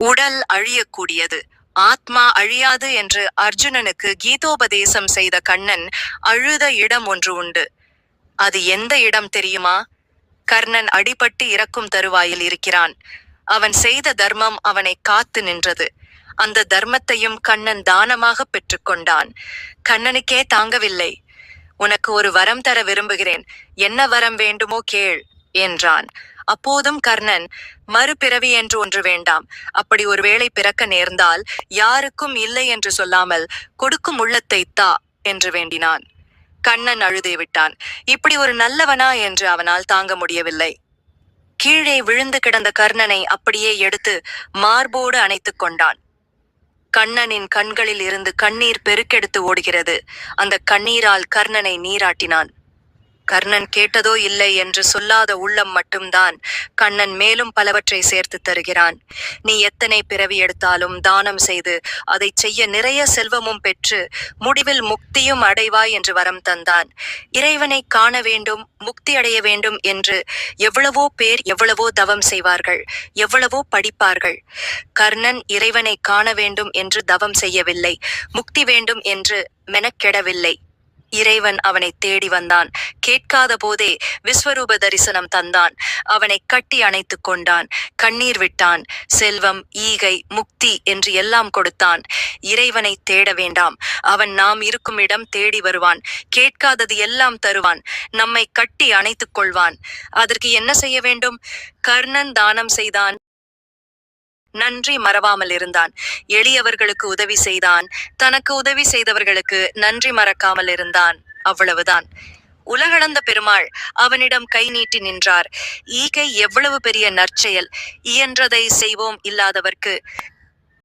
உடல் அழியக்கூடியது, ஆத்மா அழியாது என்று அர்ஜுனனுக்கு கீதோபதேசம் செய்த கண்ணன் அழுத இடம் ஒன்று உண்டு. அது எந்த இடம் தெரியுமா? கர்ணன் அடிபட்டு இறக்கும் தருவாயில் இருக்கிறான். அவன் செய்த தர்மம் அவனை காத்து நின்றது. அந்த தர்மத்தையும் கண்ணன் தானமாக பெற்றுக்கொண்டான். கண்ணனுக்கே தாங்கவில்லை. உனக்கு ஒரு வரம் தர விரும்புகிறேன், என்ன வரம் வேண்டுமோ கேள் என்றான். அப்போதும் கர்ணன், மறுபிறவி என்று ஒன்று வேண்டாம், அப்படி ஒருவேளை பிறக்க நேர்ந்தால் யாருக்கும் இல்லை என்று சொல்லாமல் கொடுக்கும் உள்ளத்தை தா என்று வேண்டினான். கண்ணன் அழுதே விட்டான். இப்படி ஒரு நல்லவனா என்று அவனால் தாங்க முடியவில்லை. கீழே விழுந்து கிடந்த கர்ணனை அப்படியே எடுத்து மார்போடு அணைத்துக் கொண்டான். கண்ணனின் கண்களில் இருந்து கண்ணீர் பெருக்கெடுத்து ஓடுகிறது. அந்த கண்ணீரால் கர்ணனை நீராட்டினான். கர்ணன் கேட்டதோ இல்லை என்று சொல்லாத உள்ளம் மட்டும்தான் கண்ணன் மேலும் பலவற்றை சேர்த்து தருகிறான். நீ எத்தனை பிறவி எடுத்தாலும் தானம் செய்து அதை செய்ய நிறைய செல்வமும் பெற்று முடிவில் முக்தியும் அடைவாய் என்று வரம் தந்தான். இறைவனை காண வேண்டும், முக்தி அடைய வேண்டும் என்று எவ்வளவோ பேர் எவ்வளவோ தவம் செய்வார்கள், எவ்வளவோ படிப்பார்கள். கர்ணன் இறைவனை காண வேண்டும் என்று தவம் செய்யவில்லை, முக்தி வேண்டும் என்று மெனக்கெடவில்லை. இறைவன் அவனை தேடி வந்தான். கேட்காத போதே விஸ்வரூப தரிசனம் தந்தான். அவனை கட்டி அணைத்துக் கொண்டான். கண்ணீர் விட்டான். செல்வம், ஈகை, முக்தி என்று எல்லாம் கொடுத்தான். இறைவனை தேட வேண்டாம், அவன் நாம் இருக்கும் இடம் தேடி வருவான். கேட்காதது எல்லாம் தருவான். நம்மை கட்டி அணைத்துக் கொள்வான். அதற்கு என்ன செய்ய வேண்டும்? கர்ணன் தானம் செய்தான், நன்றி மறவாமல் இருந்தான். எளியவர்களுக்கு உதவி செய்தான், தனக்கு உதவி செய்தவர்களுக்கு நன்றி மறக்காமல் இருந்தான். அவ்வளவுதான். உலகளந்த பெருமாள் அவனிடம் கை நீட்டி நின்றார். ஈகை எவ்வளவு பெரிய நற்செயல்! இயன்றதை செய்வோம், இல்லாதவர்க்கு